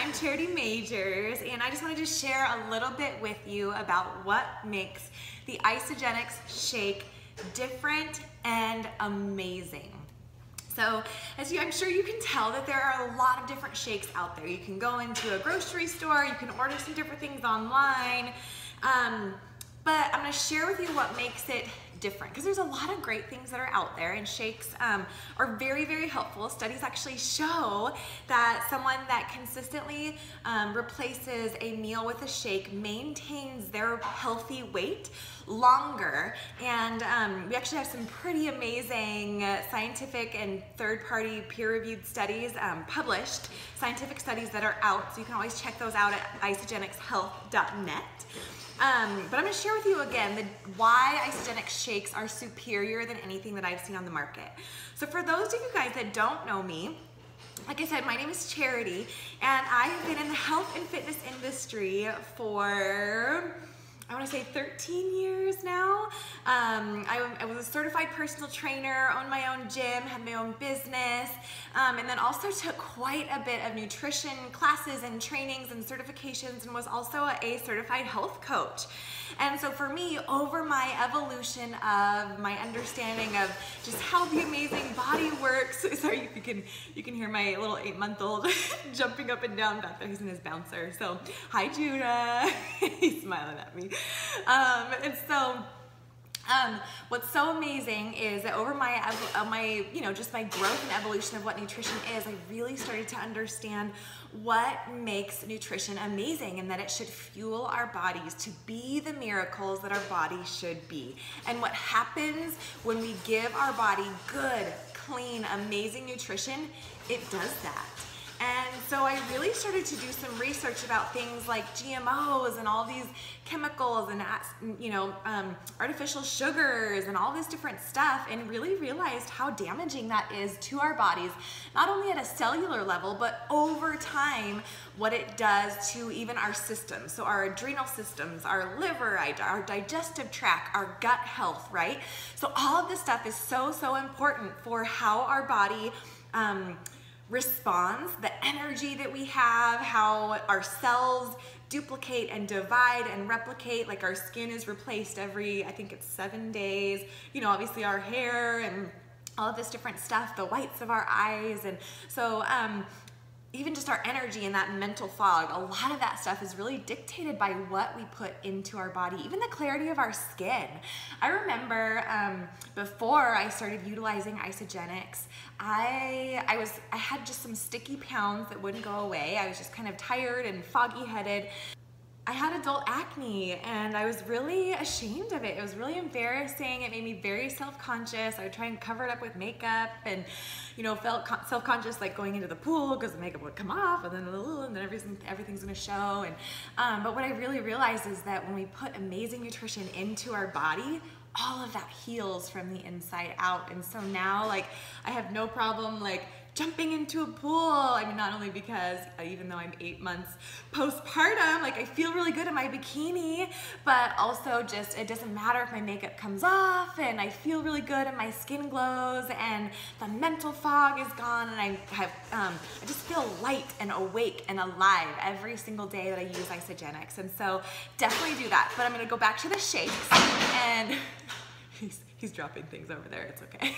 I'm Charity Majors, and I just wanted to share a little bit with you about what makes the Isagenix shake different and amazing. So, I'm sure you can tell that there are a lot of different shakes out there. You can go into a grocery store, you can order some different things online, but I'm going to share with you what makes it different, because there's a lot of great things that are out there, and shakes are very, very helpful. Studies actually show that someone that consistently replaces a meal with a shake maintains their healthy weight longer. And we actually have some pretty amazing scientific and third-party peer-reviewed studies, published scientific studies that are out, so you can always check those out at isagenixhealth.net. But I'm going to share with you again why Isagenix shakes are superior than anything that I've seen on the market. So for those of you guys that don't know me, like I said, my name is Charity, and I have been in the health and fitness industry for, I want to say 13 years now. I was a certified personal trainer, owned my own gym, had my own business, and then also took quite a bit of nutrition classes and trainings and certifications, and was also a certified health coach. And so for me, over my evolution of my understanding of just how the amazing body works, sorry if you can hear my little 8-month-old jumping up and down back there. He's in his bouncer. So hi Judah, he's smiling at me. And so what's so amazing is that over my just my growth and evolution of what nutrition is, I really started to understand what makes nutrition amazing, and that it should fuel our bodies to be the miracles that our bodies should be. And what happens when we give our body good, clean, amazing nutrition, it does that. And so I really started to do some research about things like GMOs and all these chemicals and artificial sugars and all this different stuff, and really realized how damaging that is to our bodies, not only at a cellular level, but over time, what it does to even our systems. So our adrenal systems, our liver, our digestive tract, our gut health, right? So all of this stuff is so, so important for how our body responds, the energy that we have, how our cells duplicate and divide and replicate. Like our skin is replaced every, I think it's 7 days, obviously our hair and all of this different stuff, the whites of our eyes. And so even just our energy and that mental fog, a lot of that stuff is really dictated by what we put into our body, even the clarity of our skin. I remember before I started utilizing Isagenix, I had just some sticky pounds that wouldn't go away. I was just kind of tired and foggy headed. I had adult acne, and I was really ashamed of it. It was really embarrassing. It made me very self-conscious. I would try and cover it up with makeup, and felt self-conscious like going into the pool because the makeup would come off, and then everything's gonna show. And but what I really realized is that when we put amazing nutrition into our body, all of that heals from the inside out. And so now, like, I have no problem jumping into a pool. I mean, not only because even though I'm 8 months postpartum, I feel really good in my bikini, but also just, it doesn't matter if my makeup comes off, and I feel really good and my skin glows, and the mental fog is gone, and I just feel light and awake and alive every single day that I use Isagenix. And so definitely do that. But I'm gonna go back to the shakes, and he's dropping things over there, it's okay.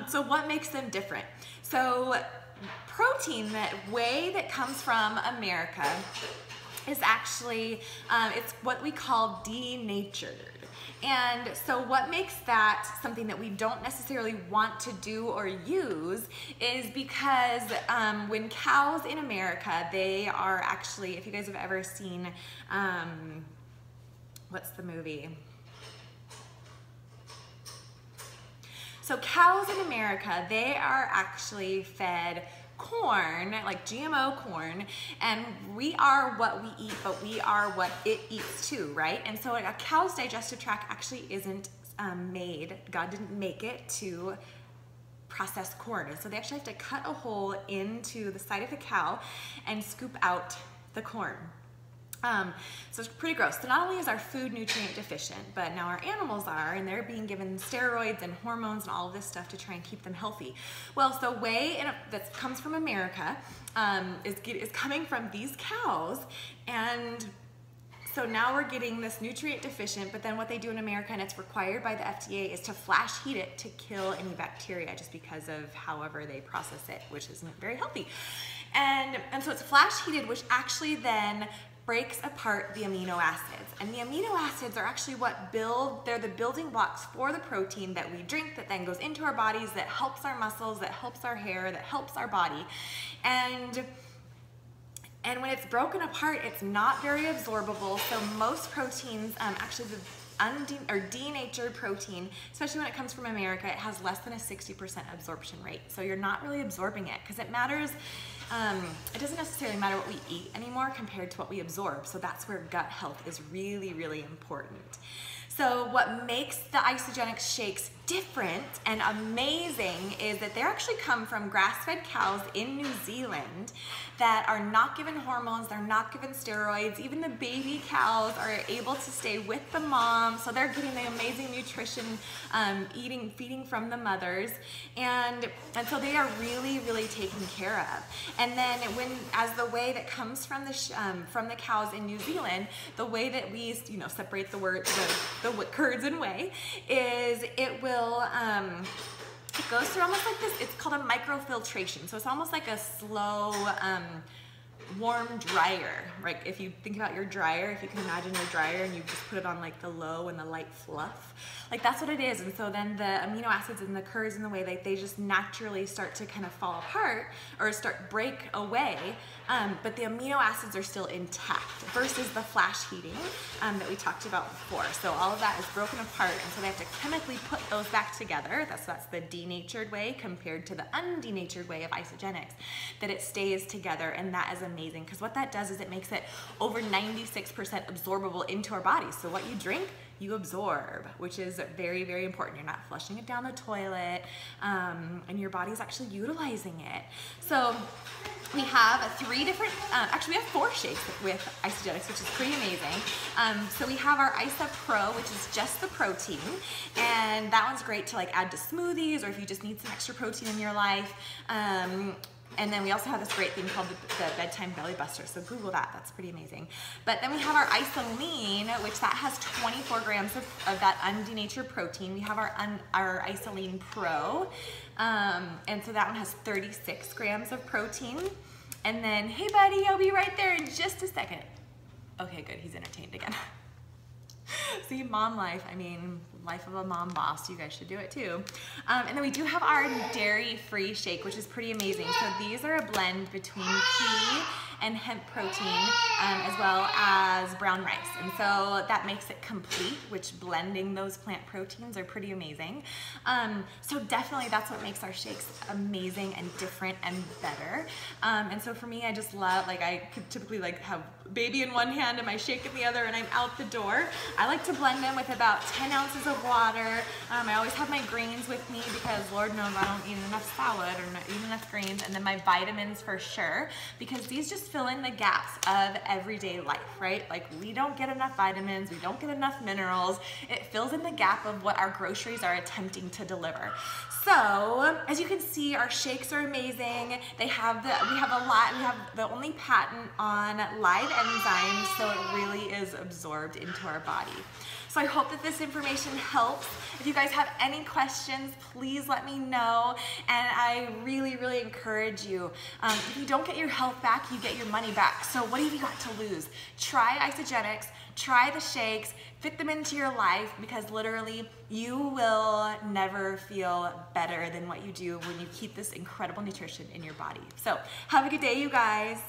So what makes them different? So protein, that whey that comes from America, is actually, it's what we call denatured. And so what makes that something that we don't necessarily want to do or use is because when cows in America, they are actually, if you guys have ever seen, what's the movie? So cows in America, they are actually fed corn, like GMO corn, and we are what we eat, but we are what it eats too, right? And so a cow's digestive tract actually isn't made, God didn't make it to process corn. And so they actually have to cut a hole into the side of the cow and scoop out the corn. So it's pretty gross. So not only is our food nutrient deficient, but now our animals are, and they're being given steroids and hormones and all of this stuff to try and keep them healthy. Well, so whey that comes from America is coming from these cows, and so now we're getting this nutrient deficient, but then what they do in America, and it's required by the FDA, is to flash heat it to kill any bacteria just because of however they process it, which isn't very healthy. And so it's flash heated, which actually then breaks apart the amino acids. And the amino acids are actually they're the building blocks for the protein that we drink, that then goes into our bodies, that helps our muscles, that helps our hair, that helps our body. And when it's broken apart, it's not very absorbable. So most proteins, actually the denatured protein, especially when it comes from America, it has less than a 60% absorption rate. So you're not really absorbing it, because it matters. It doesn't necessarily matter what we eat anymore compared to what we absorb. So that's where gut health is really, really important. So what makes the Isagenix shakes different and amazing is that they actually come from grass-fed cows in New Zealand that are not given hormones, they're not given steroids. Even the baby cows are able to stay with the mom, so they're getting the amazing nutrition, feeding from the mothers, and so they are really, really taken care of. And then as the whey that comes from the cows in New Zealand, the way that we separate the curds and whey is it goes through almost like this. It's called a microfiltration. So it's almost like a slow, warm dryer. Like if you think about your dryer, if you can imagine your dryer and you just put it on like the low and the light fluff, like that's what it is. And so then the amino acids and the curds and the whey, they just naturally start to kind of fall apart or break away. But the amino acids are still intact versus the flash heating that we talked about before. So all of that is broken apart, and so they have to chemically put those back together. That's the denatured way compared to the undenatured way of Isagenix, that it stays together, and that is amazing, because what that does is it makes it over 96% absorbable into our bodies. So what you drink, you absorb, which is very, very important. You're not flushing it down the toilet, and your body's actually utilizing it. So we have we have 4 shakes with Isagenix, which is pretty amazing. So we have our Isa Pro, which is just the protein, and that one's great to add to smoothies, or if you just need some extra protein in your life. And then we also have this great thing called the Bedtime Belly Buster, so Google that, that's pretty amazing. But then we have our Isa Lean, which that has 24 grams of that undenatured protein. We have our Isa Lean Pro, and so that one has 36 grams of protein. And then, hey buddy, I'll be right there in just a second. Okay, good, he's entertained again. See, mom life, life of a mom boss, you guys should do it too. And then we do have our dairy-free shake, which is pretty amazing. So these are a blend between pea and hemp protein, as well as brown rice. And so that makes it complete, which blending those plant proteins are pretty amazing. So definitely that's what makes our shakes amazing and different and better. And so for me, I just love, I could typically have baby in one hand and my shake in the other, and I'm out the door. I like to blend them with about 10 ounces of water. I always have my grains with me, because Lord knows I don't eat enough salad or not eat enough grains, and then my vitamins for sure, because these just fill in the gaps of everyday life, right? We don't get enough vitamins, we don't get enough minerals. It fills in the gap of what our groceries are attempting to deliver. So as you can see, our shakes are amazing. We have the only patent on live enzymes, so it really is absorbed into our body. So I hope that this information helps. If you guys have any questions, please let me know. And I really, really encourage you. If you don't get your health back, you get your money back. So what have you got to lose? Try Isagenix, try the shakes, fit them into your life, because literally you will never feel better than what you do when you keep this incredible nutrition in your body. So have a good day, you guys.